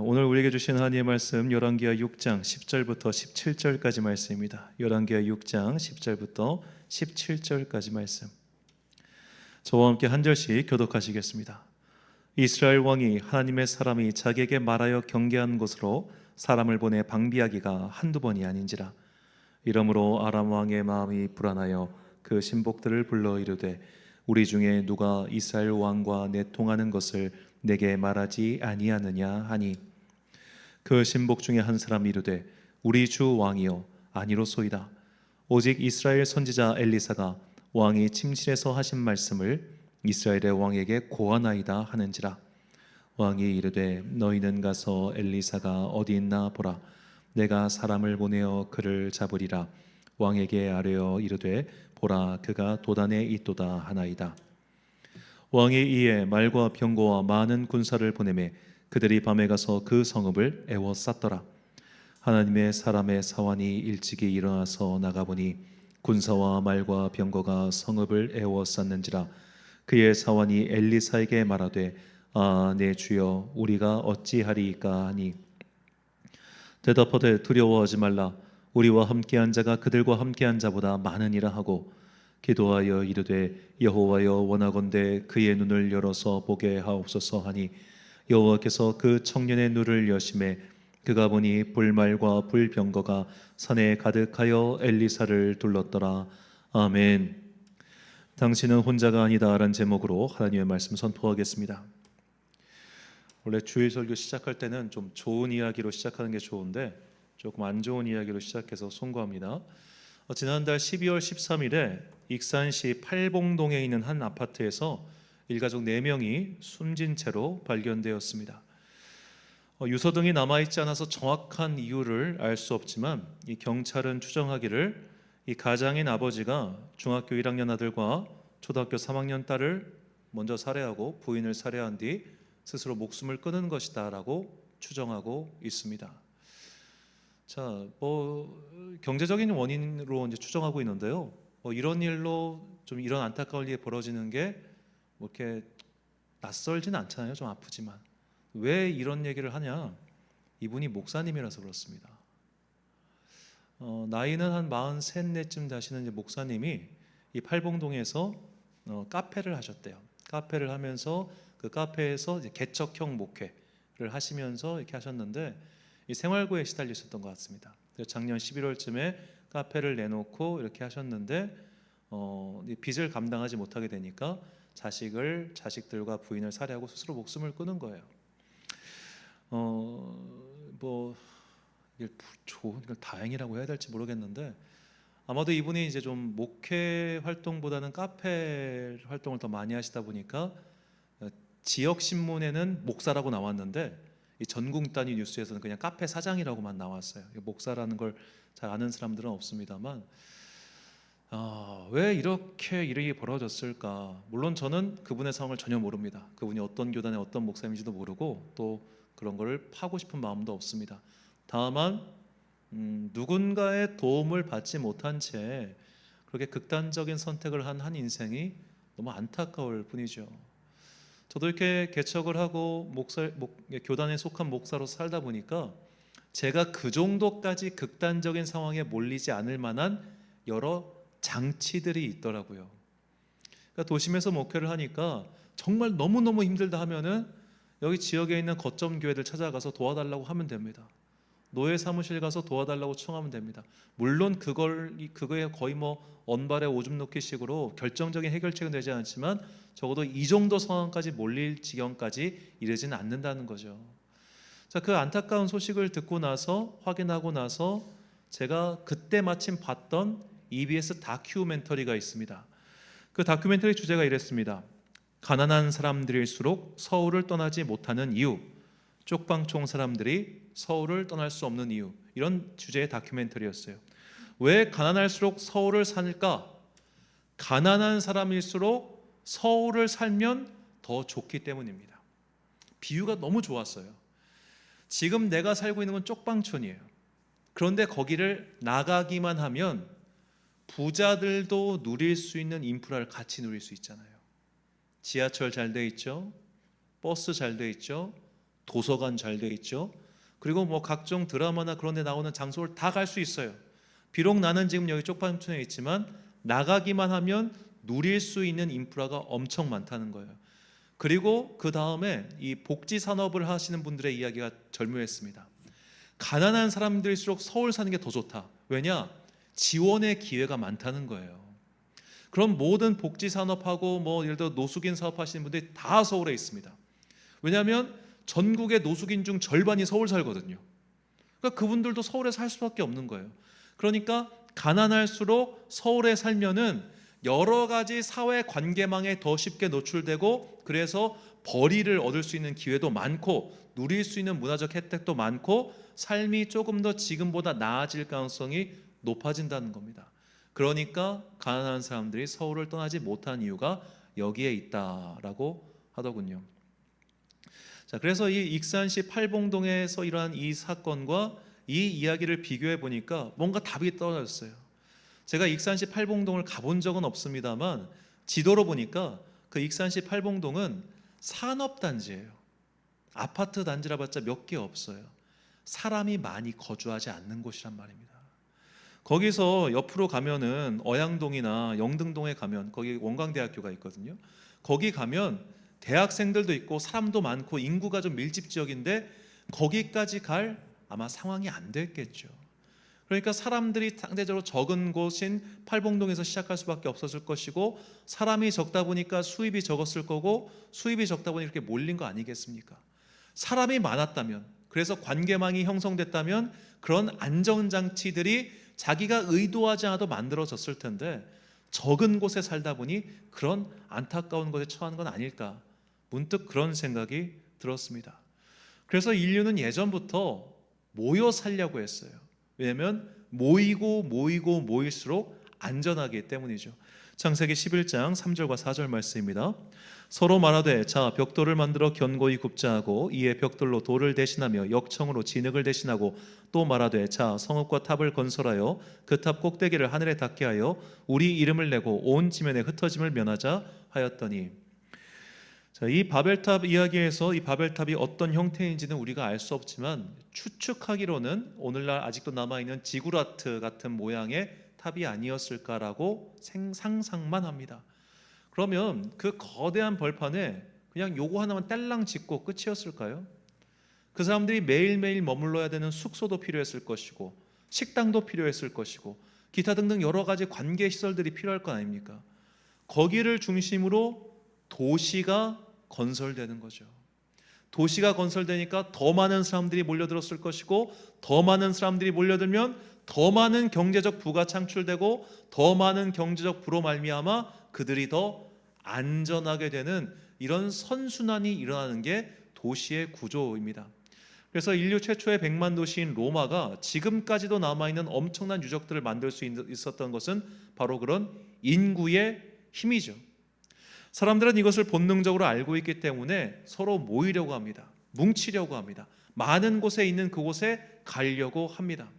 오늘 우리에게 주신 하나님의 말씀 열왕기하 6장 10절부터 17절까지 말씀입니다. 열왕기하 6장 10절부터 17절까지 말씀. 저와 함께 한 절씩 교독하시겠습니다. 이스라엘 왕이 하나님의 사람이 자기에게 말하여 경계한 곳으로 사람을 보내 방비하기가 한두 번이 아닌지라. 이러므로 아람 왕의 마음이 불안하여 그 신복들을 불러 이르되 우리 중에 누가 이스라엘 왕과 내통하는 것을 내게 말하지 아니하느냐 하니, 그 신복 중에 한 사람이 이르되 우리 주 왕이여 아니로소이다. 오직 이스라엘 선지자 엘리사가 왕이 침실에서 하신 말씀을 이스라엘의 왕에게 고하나이다 하는지라. 왕이 이르되 너희는 가서 엘리사가 어디 있나 보라. 내가 사람을 보내어 그를 잡으리라. 왕에게 아뢰어 이르되 보라, 그가 도단에 있도다 하나이다. 왕이 이에 말과 병거와 많은 군사를 보내매 그들이 밤에 가서 그 성읍을 에워쌌더라. 하나님의 사람의 사환이 일찍이 일어나서 나가보니 군사와 말과 병거가 성읍을 에워쌌는지라. 그의 사환이 엘리사에게 말하되 아, 내 주여, 우리가 어찌하리이까 하니, 대답하되 두려워하지 말라. 우리와 함께한 자가 그들과 함께한 자보다 많으니라 하고 기도하여 이르되 여호와여, 원하건대 그의 눈을 열어서 보게 하옵소서 하니, 여호와께서 그 청년의 눈을 여심해 그가 보니 불말과 불병거가 산에 가득하여 엘리사를 둘렀더라. 아멘. 당신은 혼자가 아니다 라는 제목으로 하나님의 말씀 선포하겠습니다. 원래 주일 설교 시작할 때는 좀 좋은 이야기로 시작하는 게 좋은데 조금 안 좋은 이야기로 시작해서 송구합니다. 지난달 12월 13일에 익산시 팔봉동에 있는 한 아파트에서 일가족 4명이 숨진 채로 발견되었습니다. 유서 등이 남아있지 않아서 정확한 이유를 알 수 없지만 이 경찰은 추정하기를 이 가장인 아버지가 중학교 1학년 아들과 초등학교 3학년 딸을 먼저 살해하고 부인을 살해한 뒤 스스로 목숨을 끊은 것이다 라고 추정하고 있습니다. 자, 경제적인 원인으로 이제 추정하고 있는데요. 이런 일로 좀 이런 안타까운 일이 벌어지는 게 이렇게 낯설진 않잖아요. 좀 아프지만. 왜 이런 얘기를 하냐? 이분이 목사님이라서 그렇습니다. 나이는 한 43쯤 되시는 이제 목사님이 이 팔봉동에서 카페를 하셨대요. 카페를 하면서 그 카페에서 이제 개척형 목회를 하시면서 이렇게 하셨는데 이 생활고에 시달리셨던 것 같습니다. 그래서 작년 11월쯤에 카페를 내놓고 이렇게 하셨는데 빚을 감당하지 못하게 되니까 자식들과 부인을 살해하고 스스로 목숨을 끊은 거예요. 이게 이걸 다행이라고 해야 될지 모르겠는데 아마도 이분이 이제 좀 목회 활동보다는 카페 활동을 더 많이 하시다 보니까 지역 신문에는 목사라고 나왔는데 이 전국 단위 뉴스에서는 그냥 카페 사장이라고만 나왔어요. 목사라는 걸 잘 아는 사람들은 없습니다만 왜 이렇게 일이 벌어졌을까? 물론 저는 그분의 상황을 전혀 모릅니다. 그분이 어떤 교단의 어떤 목사님인지도 모르고 또 그런 걸 파고 싶은 마음도 없습니다. 다만 누군가의 도움을 받지 못한 채 그렇게 극단적인 선택을 한 인생이 너무 안타까울 뿐이죠. 저도 이렇게 개척을 하고 교단에 속한 목사로 살다 보니까 제가 그 정도까지 극단적인 상황에 몰리지 않을 만한 여러 장치들이 있더라고요. 그러니까 도심에서 목회를 하니까 정말 너무너무 힘들다 하면은 여기 지역에 있는 거점 교회들 찾아가서 도와달라고 하면 됩니다. 노예 사무실 가서 도와달라고 청하면 됩니다. 물론 그거에 거의 언발에 오줌 놓기 식으로 결정적인 해결책은 되지 않지만 적어도 이 정도 상황까지 몰릴 지경까지 이르지는 않는다는 거죠. 자, 그 안타까운 소식을 듣고 나서 확인하고 나서 제가 그때 마침 봤던 EBS 다큐멘터리가 있습니다. 그 다큐멘터리 주제가 이랬습니다. 가난한 사람들일수록 서울을 떠나지 못하는 이유, 쪽방촌 사람들이 서울을 떠날 수 없는 이유, 이런 주제의 다큐멘터리였어요. 왜 가난할수록 서울을 살까? 가난한 사람일수록 서울을 살면 더 좋기 때문입니다. 비유가 너무 좋았어요. 지금 내가 살고 있는 건 쪽방촌이에요. 그런데 거기를 나가기만 하면 부자들도 누릴 수 있는 인프라를 같이 누릴 수 있잖아요. 지하철 잘 돼 있죠. 버스 잘 돼 있죠. 도서관 잘 돼 있죠. 그리고 뭐 각종 드라마나 그런 데 나오는 장소를 다 갈 수 있어요. 비록 나는 지금 여기 쪽방촌에 있지만 나가기만 하면 누릴 수 있는 인프라가 엄청 많다는 거예요. 그리고 그 다음에 이 복지 산업을 하시는 분들의 이야기가 절묘했습니다. 가난한 사람들일수록 서울 사는 게 더 좋다. 왜냐? 지원의 기회가 많다는 거예요. 그럼 모든 복지 산업하고 뭐 예를 들어 노숙인 사업 하시는 분들이 다 서울에 있습니다. 왜냐하면 전국의 노숙인 중 절반이 서울 살거든요. 그러니까 그분들도 서울에 살 수밖에 없는 거예요. 그러니까 가난할수록 서울에 살면은 여러 가지 사회 관계망에 더 쉽게 노출되고, 그래서 벌이를 얻을 수 있는 기회도 많고 누릴 수 있는 문화적 혜택도 많고 삶이 조금 더 지금보다 나아질 가능성이 높아진다는 겁니다. 그러니까 가난한 사람들이 서울을 떠나지 못한 이유가 여기에 있다라고 하더군요. 자, 그래서 이 익산시 팔봉동에서 일어난 이 사건과 이 이야기를 비교해 보니까 뭔가 답이 떨어졌어요. 제가 익산시 팔봉동을 가본 적은 없습니다만 지도로 보니까 그 익산시 팔봉동은 산업단지예요. 아파트 단지라 봤자 몇 개 없어요. 사람이 많이 거주하지 않는 곳이란 말입니다. 거기서 옆으로 가면은 어양동이나 영등동에 가면 거기 원광대학교가 있거든요. 거기 가면 대학생들도 있고 사람도 많고 인구가 좀 밀집 지역인데 거기까지 갈 아마 상황이 안 됐겠죠. 그러니까 사람들이 상대적으로 적은 곳인 팔봉동에서 시작할 수밖에 없었을 것이고, 사람이 적다 보니까 수입이 적었을 거고, 수입이 적다 보니 이렇게 몰린 거 아니겠습니까? 사람이 많았다면, 그래서 관계망이 형성됐다면 그런 안전장치들이 자기가 의도하지 않아도 만들어졌을 텐데 적은 곳에 살다 보니 그런 안타까운 것에 처한 건 아닐까, 문득 그런 생각이 들었습니다. 그래서 인류는 예전부터 모여 살려고 했어요. 왜냐하면 모일수록 안전하기 때문이죠. 창세기 11장 3절과 4절 말씀입니다. 서로 말하되 자 벽돌을 만들어 견고히 굽자 하고 이에 벽돌로 돌을 대신하며 역청으로 진흙을 대신하고 또 말하되 자 성읍과 탑을 건설하여 그 탑 꼭대기를 하늘에 닿게 하여 우리 이름을 내고 온 지면에 흩어짐을 면하자 하였더니, 자, 이 바벨탑 이야기에서 이 바벨탑이 어떤 형태인지는 우리가 알 수 없지만 추측하기로는 오늘날 아직도 남아있는 지구라트 같은 모양의 탑이 아니었을까라고 상상만 합니다. 그러면 그 거대한 벌판에 그냥 요거 하나만 딸랑 짓고 끝이었을까요? 그 사람들이 매일매일 머물러야 되는 숙소도 필요했을 것이고 식당도 필요했을 것이고 기타 등등 여러 가지 관계 시설들이 필요할 거 아닙니까? 거기를 중심으로 도시가 건설되는 거죠. 도시가 건설되니까 더 많은 사람들이 몰려들었을 것이고, 더 많은 사람들이 몰려들면 더 많은 경제적 부가 창출되고 더 많은 경제적 부로 말미암아 그들이 더 안전하게 되는 이런 선순환이 일어나는 게 도시의 구조입니다. 그래서 인류 최초의 100만 도시인 로마가 지금까지도 남아있는 엄청난 유적들을 만들 수 있었던 것은 바로 그런 인구의 힘이죠. 사람들은 이것을 본능적으로 알고 있기 때문에 서로 모이려고 합니다. 뭉치려고 합니다. 많은 곳에 있는 그곳에 가려고 합니다.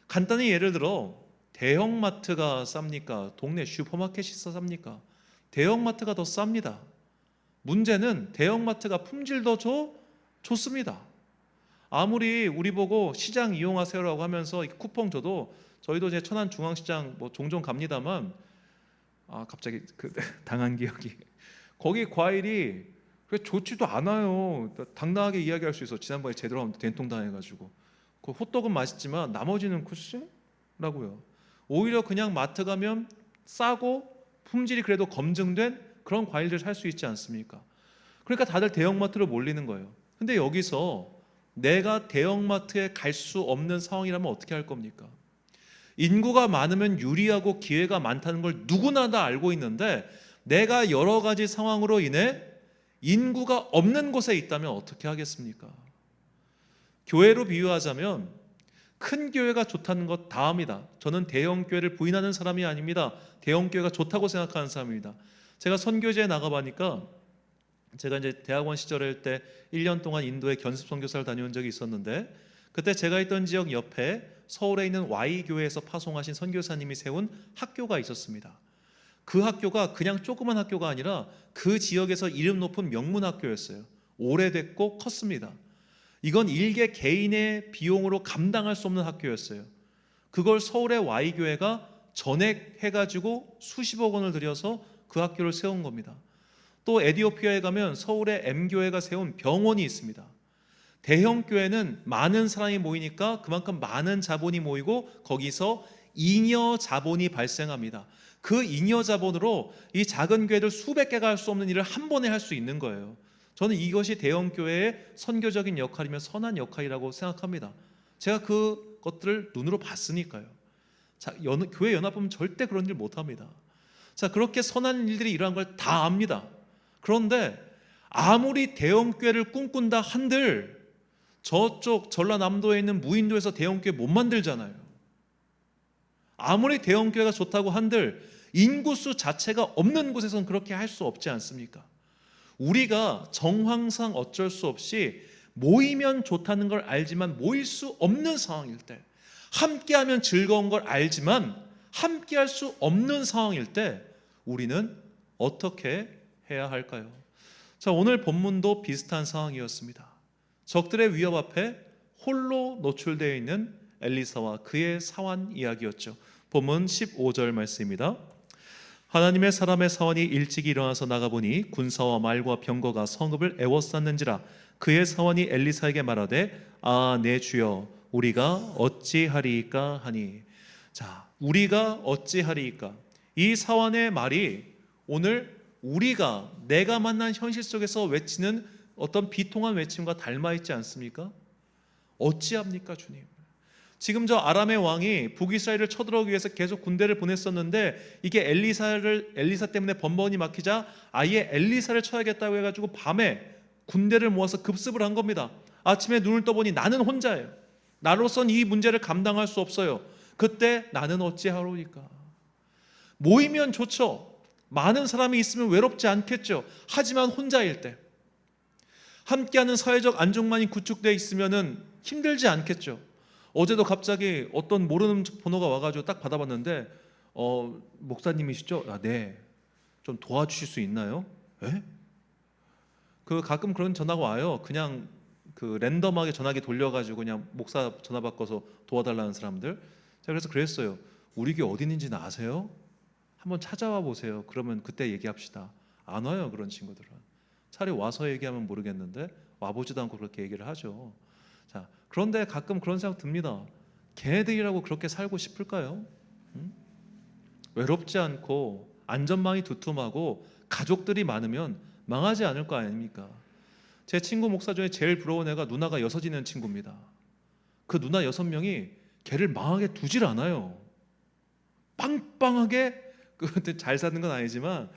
간단히 예를 들어 대형마트가 쌉니까? 동네 슈퍼마켓이 쌉니까? 대형마트가 더 쌉니다. 문제는 대형마트가 품질도 좋습니다. 아무리 우리 보고 시장 이용하세요라고 하면서 쿠폰 줘도, 저희도 제 천안 중앙시장 뭐 종종 갑니다만 갑자기 당한 기억이, 거기 과일이 좋지도 않아요. 당당하게 이야기할 수 있어. 지난번에 제대로 한번 된통 당해가지고 그 호떡은 맛있지만 나머지는 글쎄라고요. 오히려 그냥 마트 가면 싸고 품질이 그래도 검증된 그런 과일들 살 수 있지 않습니까? 그러니까 다들 대형마트로 몰리는 거예요. 근데 여기서 내가 대형마트에 갈 수 없는 상황이라면 어떻게 할 겁니까? 인구가 많으면 유리하고 기회가 많다는 걸 누구나 다 알고 있는데, 내가 여러 가지 상황으로 인해 인구가 없는 곳에 있다면 어떻게 하겠습니까? 교회로 비유하자면 큰 교회가 좋다는 것 다합니다. 저는 대형 교회를 부인하는 사람이 아닙니다. 대형 교회가 좋다고 생각하는 사람입니다. 제가 선교제에 나가보니까, 제가 이제 대학원 시절일 때 1년 동안 인도에 견습 선교사를 다녀온 적이 있었는데, 그때 제가 있던 지역 옆에 서울에 있는 Y교회에서 파송하신 선교사님이 세운 학교가 있었습니다. 그 학교가 그냥 조그만 학교가 아니라 그 지역에서 이름 높은 명문 학교였어요. 오래됐고 컸습니다. 이건 일개 개인의 비용으로 감당할 수 없는 학교였어요. 그걸 서울의 Y교회가 전액해가지고 수십억 원을 들여서 그 학교를 세운 겁니다. 또 에디오피아에 가면 서울의 M교회가 세운 병원이 있습니다. 대형 교회는 많은 사람이 모이니까 그만큼 많은 자본이 모이고 거기서 잉여 자본이 발생합니다. 그 잉여 자본으로 이 작은 교회들 수백 개가 할 수 없는 일을 한 번에 할 수 있는 거예요. 저는 이것이 대형 교회의 선교적인 역할이며 선한 역할이라고 생각합니다. 제가 그것들을 눈으로 봤으니까요. 자, 교회 연합 보면 절대 그런 일 못합니다. 자, 그렇게 선한 일들이 일어난 걸 다 압니다. 그런데 아무리 대형 교회를 꿈꾼다 한들 저쪽 전라남도에 있는 무인도에서 대형 교회 못 만들잖아요. 아무리 대형 교회가 좋다고 한들 인구수 자체가 없는 곳에서는 그렇게 할 수 없지 않습니까? 우리가 정황상 어쩔 수 없이 모이면 좋다는 걸 알지만 모일 수 없는 상황일 때, 함께하면 즐거운 걸 알지만 함께할 수 없는 상황일 때 우리는 어떻게 해야 할까요? 자, 오늘 본문도 비슷한 상황이었습니다. 적들의 위협 앞에 홀로 노출되어 있는 엘리사와 그의 사환 이야기였죠. 본문 15절 말씀입니다. 하나님의 사람의 사환이 일찍이 일어나서 나가보니 군사와 말과 병거가 성읍을 에워쌌는지라. 그의 사환이 엘리사에게 말하되 아, 내 주여, 우리가 어찌하리이까 하니. 자, 우리가 어찌하리이까. 이 사환의 말이 오늘 우리가 내가 만난 현실 속에서 외치는 어떤 비통한 외침과 닮아 있지 않습니까? 어찌합니까 주님? 지금 저 아람의 왕이 북이스라엘을 쳐들어오기 위해서 계속 군대를 보냈었는데 이게 엘리사 때문에 번번이 막히자 아예 엘리사를 쳐야겠다고 해가지고 밤에 군대를 모아서 급습을 한 겁니다. 아침에 눈을 떠보니 나는 혼자예요. 나로선 이 문제를 감당할 수 없어요. 그때 나는 어찌하리이까. 모이면 좋죠. 많은 사람이 있으면 외롭지 않겠죠. 하지만 혼자일 때, 함께하는 사회적 안정만이 구축되어 있으면 힘들지 않겠죠. 어제도 갑자기 어떤 모르는 번호가 와가지고 딱 받아봤는데 목사님이시죠? 아, 네. 좀 도와주실 수 있나요? 에? 가끔 그런 전화가 와요. 그냥 랜덤하게 전화기 돌려가지고 그냥 목사 전화 바꿔서 도와달라는 사람들. 제가 그래서 그랬어요. 우리 교회 어디 있는지는 아세요? 한번 찾아와 보세요. 그러면 그때 얘기합시다. 안 와요, 그런 친구들은. 차라리 와서 얘기하면 모르겠는데 와보지도 않고 그렇게 얘기를 하죠. 자, 그런데 가끔 그런 생각 듭니다. 걔네들이라고 그렇게 살고 싶을까요? 외롭지 않고 안전망이 두툼하고 가족들이 많으면 망하지 않을 거 아닙니까? 제 친구 목사 중에 제일 부러운 애가 누나가 6이는 친구입니다. 그 누나 6명이 걔를 망하게 두질 않아요. 빵빵하게 잘 사는 건 아니지만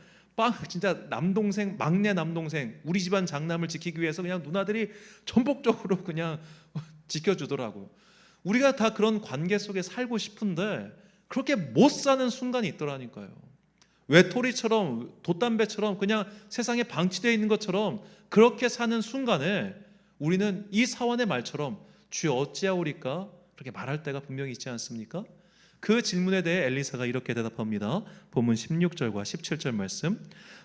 진짜 남동생, 막내 남동생, 우리 집안 장남을 지키기 위해서 그냥 누나들이 전폭적으로 그냥 지켜주더라고요. 우리가 다 그런 관계 속에 살고 싶은데 그렇게 못 사는 순간이 있더라니까요. 외톨이처럼 돛담배처럼 그냥 세상에 방치되어 있는 것처럼 그렇게 사는 순간에 우리는 이 사원의 말처럼 주여 어찌하오리까 그렇게 말할 때가 분명히 있지 않습니까? 그 질문에 대해 엘리사가 이렇게 대답합니다. 본문 16절과 17절 말씀.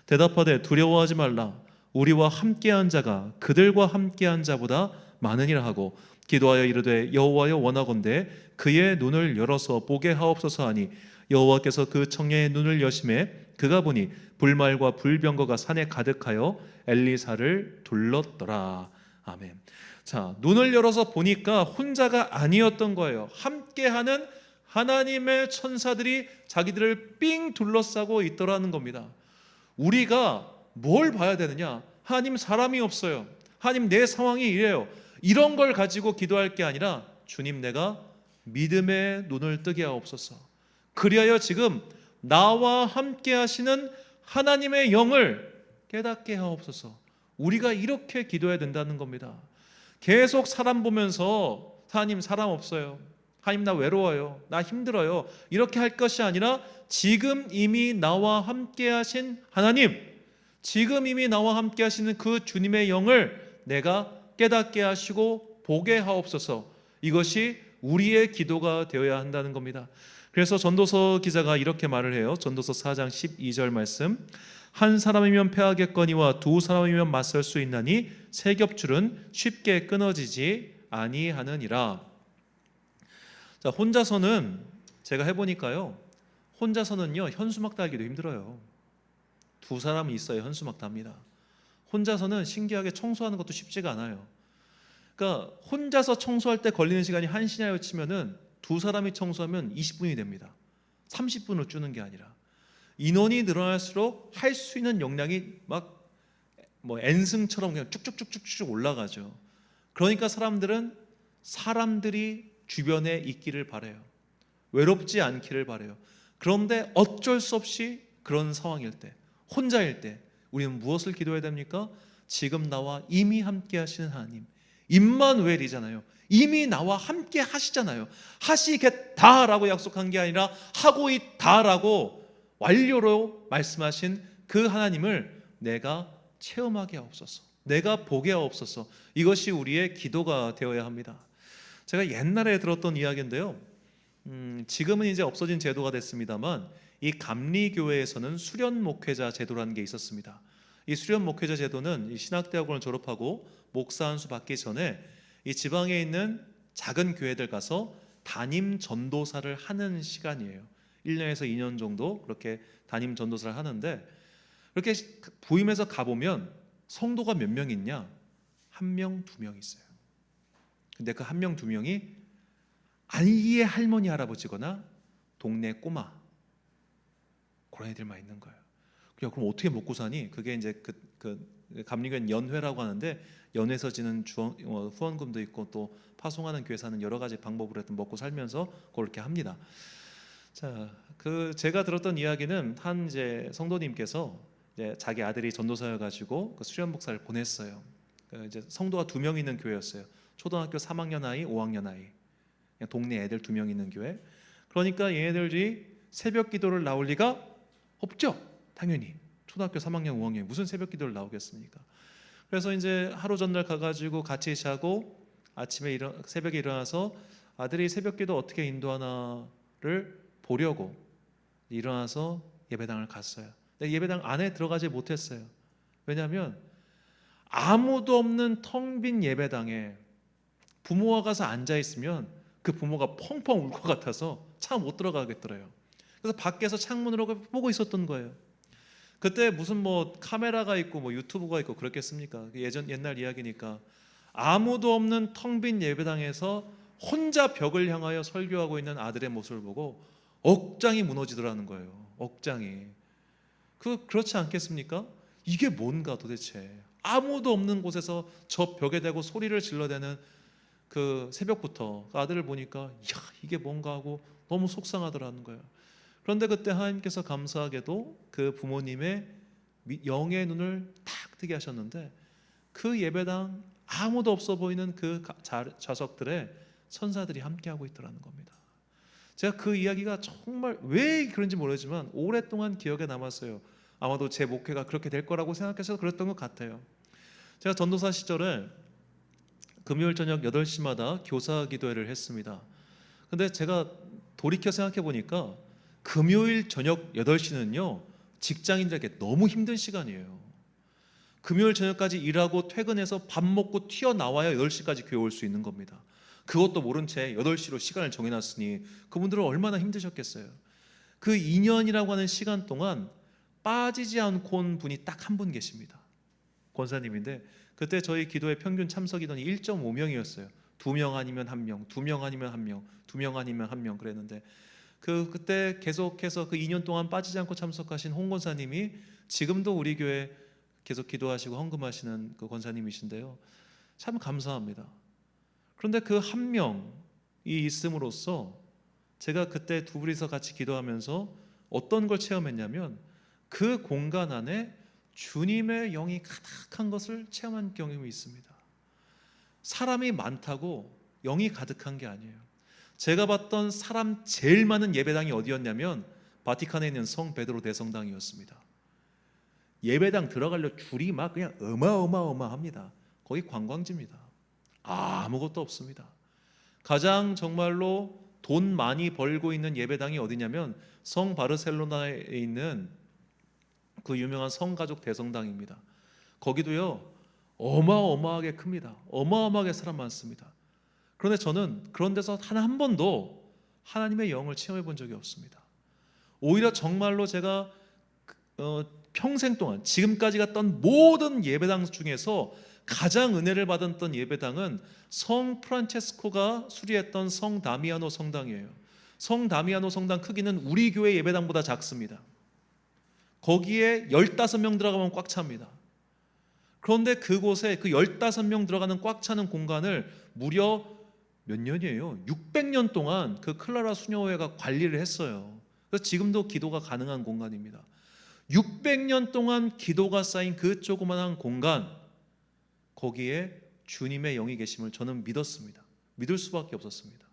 대답하되 두려워하지 말라. 우리와 함께한 자가 그들과 함께한 자보다 많으니라 하고 기도하여 이르되 여호와여 원하건대 그의 눈을 열어서 보게 하옵소서 하니 여호와께서 그 청년의 눈을 여심해 그가 보니 불말과 불병거가 산에 가득하여 엘리사를 둘렀더라. 아멘. 자, 눈을 열어서 보니까 혼자가 아니었던 거예요. 함께하는 하나님의 천사들이 자기들을 삥 둘러싸고 있더라는 겁니다. 우리가 뭘 봐야 되느냐? 하나님, 사람이 없어요. 하나님, 내 상황이 이래요. 이런 걸 가지고 기도할 게 아니라 주님, 내가 믿음의 눈을 뜨게 하옵소서. 그리하여 지금 나와 함께 하시는 하나님의 영을 깨닫게 하옵소서. 우리가 이렇게 기도해야 된다는 겁니다. 계속 사람 보면서 하나님, 사람 없어요. 하나님, 나 외로워요. 나 힘들어요. 이렇게 할 것이 아니라 지금 이미 나와 함께 하신 하나님, 지금 이미 나와 함께 하시는 그 주님의 영을 내가 깨닫게 하시고 보게 하옵소서. 이것이 우리의 기도가 되어야 한다는 겁니다. 그래서 전도서 기자가 이렇게 말을 해요. 전도서 4장 12절 말씀. 한 사람이면 패하겠거니와 두 사람이면 맞설 수 있나니 세 겹줄은 쉽게 끊어지지 아니하느니라. 자, 혼자서는 제가 해보니까요, 혼자서는요 현수막 달기도 힘들어요. 두 사람이 있어야 현수막 답니다. 혼자서는 신기하게 청소하는 것도 쉽지가 않아요. 그러니까 혼자서 청소할 때 걸리는 시간이 1시냐고 치면은 두 사람이 청소하면 20분이 됩니다. 30분을 주는 게 아니라. 인원이 늘어날수록 할 수 있는 역량이 막 뭐 N승처럼 그냥 쭉쭉쭉쭉쭉 올라가죠. 그러니까 사람들이 주변에 있기를 바래요. 외롭지 않기를 바래요. 그런데 어쩔 수 없이 그런 상황일 때, 혼자일 때 우리는 무엇을 기도해야 됩니까? 지금 나와 이미 함께 하시는 하나님, 임마누엘이잖아요. 이미 나와 함께 하시잖아요. 하시겠다라고 약속한 게 아니라 하고 있다라고 완료로 말씀하신 그 하나님을 내가 체험하게 하옵소서, 내가 보게 하옵소서. 이것이 우리의 기도가 되어야 합니다. 제가 옛날에 들었던 이야기인데요, 지금은 이제 없어진 제도가 됐습니다만 이 감리교회에서는 수련 목회자 제도라는 게 있었습니다. 이 수련 목회자 제도는 이 신학대학원을 졸업하고 목사 한 수 받기 전에 이 지방에 있는 작은 교회들 가서 담임 전도사를 하는 시간이에요. 1년에서 2년 정도 그렇게 담임 전도사를 하는데, 그렇게 부임해서 가보면 성도가 몇 명 있냐? 1명, 2명 있어요. 근데 그 1명, 2명이 아이의 할머니, 할아버지거나 동네 꼬마, 그런 애들만 있는 거예요. 그럼 어떻게 먹고 사니? 그게 이제 감리교회 연회라고 하는데, 연회에서 지는 후원금도 있고 또 파송하는 교회 사는 여러 가지 방법으로 해서 먹고 살면서 그렇게 합니다. 자, 제가 들었던 이야기는 한 이제 성도님께서 이제 자기 아들이 전도사여가지고 그 수련 목사를 보냈어요. 이제 성도가 2명 있는 교회였어요. 초등학교 3학년 아이, 5학년 아이, 그냥 동네 애들 2명 있는 교회. 그러니까 얘네들이 새벽 기도를 나올 리가 없죠. 당연히 초등학교 3학년, 5학년이 무슨 새벽 기도를 나오겠습니까? 그래서 이제 하루 전날 가가지고 같이 자고 아침에 새벽에 일어나서 아들이 새벽 기도 어떻게 인도하나를 보려고 일어나서 예배당을 갔어요. 근데 예배당 안에 들어가지 못했어요. 왜냐하면 아무도 없는 텅 빈 예배당에 부모가 가서 앉아 있으면 그 부모가 펑펑 울 것 같아서 차 못 들어가겠더래요. 그래서 밖에서 창문으로 보고 있었던 거예요. 그때 무슨 뭐 카메라가 있고 뭐 유튜브가 있고 그렇겠습니까? 옛날 이야기니까. 아무도 없는 텅 빈 예배당에서 혼자 벽을 향하여 설교하고 있는 아들의 모습을 보고 억장이 무너지더라는 거예요. 억장이. 그렇지 않겠습니까? 이게 뭔가 도대체. 아무도 없는 곳에서 저 벽에 대고 소리를 질러대는 그 새벽부터 아들을 보니까 이게 뭔가 하고 너무 속상하더라는 거예요. 그런데 그때 하나님께서 감사하게도 그 부모님의 영의 눈을 탁 뜨게 하셨는데, 그 예배당 아무도 없어 보이는 그 좌석들에 천사들이 함께하고 있더라는 겁니다. 제가 그 이야기가 정말 왜 그런지 모르지만 오랫동안 기억에 남았어요. 아마도 제 목회가 그렇게 될 거라고 생각해서 그랬던 것 같아요. 제가 전도사 시절에 금요일 저녁 8시마다 교사 기도회를 했습니다. 근데 제가 돌이켜 생각해 보니까 금요일 저녁 8시는요 직장인들에게 너무 힘든 시간이에요. 금요일 저녁까지 일하고 퇴근해서 밥 먹고 튀어나와야 8시까지 교회 올 수 있는 겁니다. 그것도 모른 채 8시로 시간을 정해놨으니 그분들은 얼마나 힘드셨겠어요. 그 2년이라고 하는 시간 동안 빠지지 않고 온 분이 딱 한 분 계십니다. 권사님인데 그때 저희 기도회 평균 참석 인원이 1.5명이었어요. 2명 아니면 1명, 2명 아니면 1명, 2명 아니면 1명 그랬는데 그때 계속해서 그 2년 동안 빠지지 않고 참석하신 홍 권사님이 지금도 우리 교회 계속 기도하시고 헌금하시는 그 권사님이신데요. 참 감사합니다. 그런데 그 한 명이 있음으로써 제가 그때 두 분이서 같이 기도하면서 어떤 걸 체험했냐면 그 공간 안에 주님의 영이 가득한 것을 체험한 경험이 있습니다. 사람이 많다고 영이 가득한 게 아니에요. 제가 봤던 사람 제일 많은 예배당이 어디였냐면 바티칸에 있는 성 베드로 대성당이었습니다. 예배당 들어가려 줄이 막 그냥 어마어마합니다. 거기 관광지입니다. 아무것도 없습니다. 가장 정말로 돈 많이 벌고 있는 예배당이 어디냐면 성 바르셀로나에 있는 그 유명한 성가족 대성당입니다. 거기도요 어마어마하게 큽니다. 어마어마하게 사람 많습니다. 그런데 저는 그런 데서 단 한 번도 하나님의 영을 체험해 본 적이 없습니다. 오히려 정말로 제가 평생 동안 지금까지 갔던 모든 예배당 중에서 가장 은혜를 받았던 예배당은 성 프란체스코가 수리했던 성 다미아노 성당이에요. 성 다미아노 성당 크기는 우리 교회 예배당보다 작습니다. 거기에 15명 들어가면 꽉 찹니다. 그런데 그곳에 그 15명 들어가는 꽉 차는 공간을 무려 몇 년이에요? 600년 동안 그 클라라 수녀회가 관리를 했어요. 그래서 지금도 기도가 가능한 공간입니다. 600년 동안 기도가 쌓인 그 조그만한 공간, 거기에 주님의 영이 계심을 저는 믿었습니다. 믿을 수밖에 없었습니다.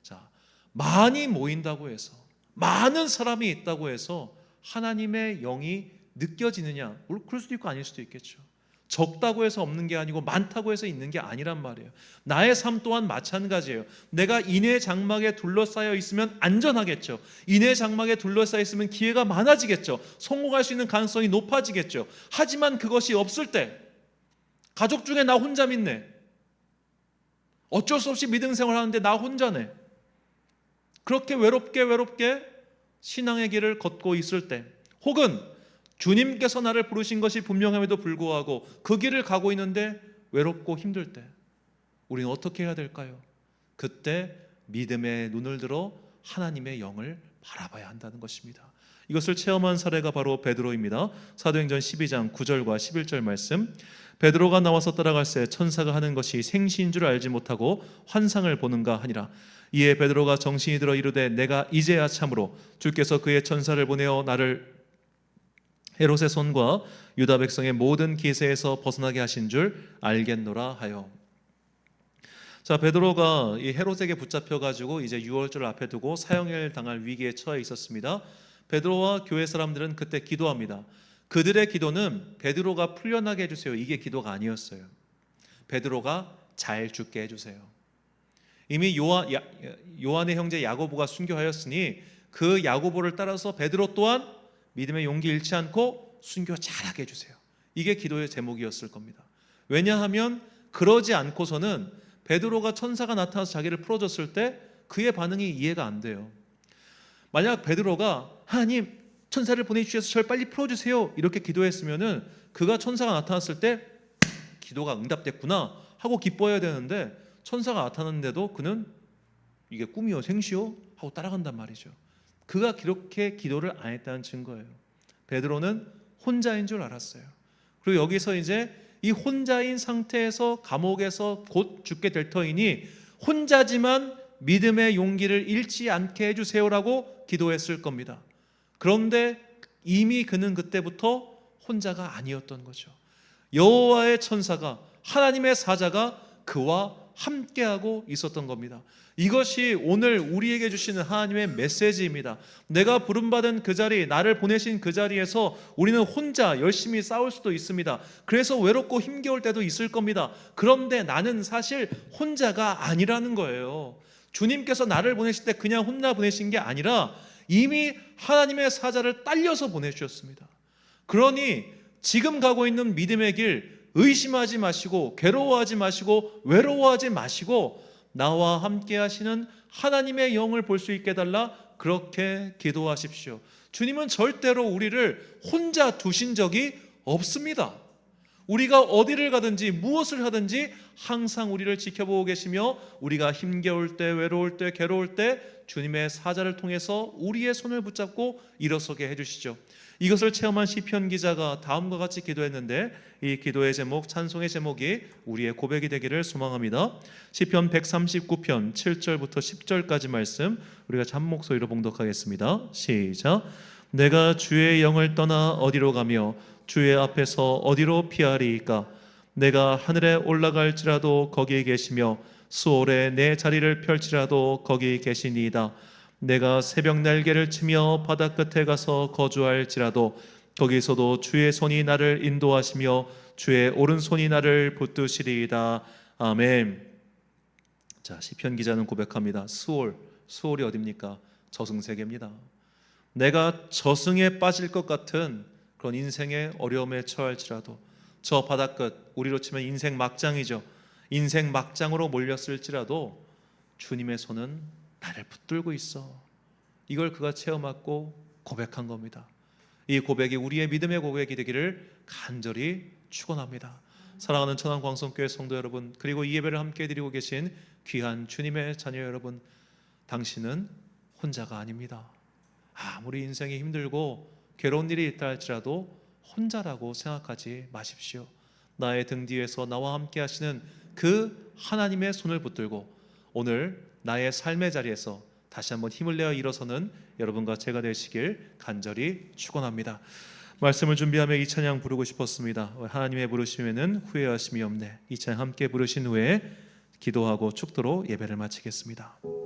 자, 많이 모인다고 해서, 많은 사람이 있다고 해서 하나님의 영이 느껴지느냐? 물론 그럴 수도 있고 아닐 수도 있겠죠. 적다고 해서 없는 게 아니고 많다고 해서 있는 게 아니란 말이에요. 나의 삶 또한 마찬가지예요. 내가 인의 장막에 둘러싸여 있으면 안전하겠죠. 인의 장막에 둘러싸여 있으면 기회가 많아지겠죠. 성공할 수 있는 가능성이 높아지겠죠. 하지만 그것이 없을 때, 가족 중에 나 혼자 믿네, 어쩔 수 없이 믿음 생활하는데 나 혼자네, 그렇게 외롭게 신앙의 길을 걷고 있을 때, 혹은 주님께서 나를 부르신 것이 분명함에도 불구하고 그 길을 가고 있는데 외롭고 힘들 때 우리는 어떻게 해야 될까요? 그때 믿음의 눈을 들어 하나님의 영을 바라봐야 한다는 것입니다. 이것을 체험한 사례가 바로 베드로입니다. 사도행전 12장 9절과 11절 말씀. 베드로가 나와서 따라갈새 천사가 하는 것이 생시인 줄 알지 못하고 환상을 보는가 하니라. 이에 베드로가 정신이 들어 이르되 내가 이제야 참으로 주께서 그의 천사를 보내어 나를 헤롯의 손과 유다 백성의 모든 기세에서 벗어나게 하신 줄 알겠노라 하여. 자, 베드로가 이 헤롯에게 붙잡혀 가지고 이제 유월절 앞에 두고 사형을 당할 위기에 처해 있었습니다. 베드로와 교회 사람들은 그때 기도합니다. 그들의 기도는 베드로가 풀려나게 해주세요, 이게 기도가 아니었어요. 베드로가 잘 죽게 해주세요. 이미 요한의 형제 야고보가 순교하였으니 그 야고보를 따라서 베드로 또한 믿음의 용기 잃지 않고 순교 잘하게 해주세요. 이게 기도의 제목이었을 겁니다. 왜냐하면 그러지 않고서는 베드로가 천사가 나타나서 자기를 풀어줬을 때 그의 반응이 이해가 안 돼요. 만약 베드로가 하나님 천사를 보내주셔서 저를 빨리 풀어주세요 이렇게 기도했으면은 그가 천사가 나타났을 때 기도가 응답됐구나 하고 기뻐해야 되는데, 천사가 나타났는데도 그는 이게 꿈이요 생시요 하고 따라간단 말이죠. 그가 그렇게 기도를 안 했다는 증거예요. 베드로는 혼자인 줄 알았어요. 그리고 여기서 이제 이 혼자인 상태에서 감옥에서 곧 죽게 될 터이니 혼자지만 믿음의 용기를 잃지 않게 해주세요라고 기도했을 겁니다. 그런데 이미 그는 그때부터 혼자가 아니었던 거죠. 여호와의 천사가, 하나님의 사자가 그와 함께하고 있었던 겁니다. 이것이 오늘 우리에게 주시는 하나님의 메시지입니다. 내가 부름받은 그 자리, 나를 보내신 그 자리에서 우리는 혼자 열심히 싸울 수도 있습니다. 그래서 외롭고 힘겨울 때도 있을 겁니다. 그런데 나는 사실 혼자가 아니라는 거예요. 주님께서 나를 보내실 때 그냥 혼자 보내신 게 아니라 이미 하나님의 사자를 딸려서 보내주셨습니다. 그러니 지금 가고 있는 믿음의 길 의심하지 마시고 괴로워하지 마시고 외로워하지 마시고 나와 함께 하시는 하나님의 영을 볼 수 있게 해달라, 그렇게 기도하십시오. 주님은 절대로 우리를 혼자 두신 적이 없습니다. 우리가 어디를 가든지 무엇을 하든지 항상 우리를 지켜보고 계시며 우리가 힘겨울 때, 외로울 때, 괴로울 때 주님의 사자를 통해서 우리의 손을 붙잡고 일어서게 해주시죠. 이것을 체험한 시편 기자가 다음과 같이 기도했는데 이 기도의 제목, 찬송의 제목이 우리의 고백이 되기를 소망합니다. 시편 139편 7절부터 10절까지 말씀 우리가 잠목소리로 봉독하겠습니다. 시작. 내가 주의 영을 떠나 어디로 가며 주의 앞에서 어디로 피하리이까? 내가 하늘에 올라갈지라도 거기 계시며 수월에 내 자리를 펼치라도 거기 계시니이다. 내가 새벽 날개를 치며 바다 끝에 가서 거주할지라도 거기서도 주의 손이 나를 인도하시며 주의 오른손이 나를 붙드시리이다. 아멘. 자, 시편 기자는 고백합니다. 수월, 수월이 어딥니까? 저승세계입니다. 내가 저승에 빠질 것 같은 그런 인생의 어려움에 처할지라도 저 바닷끝, 우리로 치면 인생 막장이죠. 인생 막장으로 몰렸을지라도 주님의 손은 나를 붙들고 있어. 이걸 그가 체험하고 고백한 겁니다. 이 고백이 우리의 믿음의 고백이 되기를 간절히 축원합니다. 사랑하는 천안광성교회 성도 여러분, 그리고 이 예배를 함께 드리고 계신 귀한 주님의 자녀 여러분, 당신은 혼자가 아닙니다. 아무리 인생이 힘들고 괴로운 일이 있다 할지라도 혼자라고 생각하지 마십시오. 나의 등 뒤에서 나와 함께 하시는 그 하나님의 손을 붙들고 오늘 나의 삶의 자리에서 다시 한번 힘을 내어 일어서는 여러분과 제가 되시길 간절히 축원합니다. 말씀을 준비하며 이 찬양 부르고 싶었습니다. 하나님의 부르심에는 후회하심이 없네. 이 찬양 함께 부르신 후에 기도하고 축도로 예배를 마치겠습니다.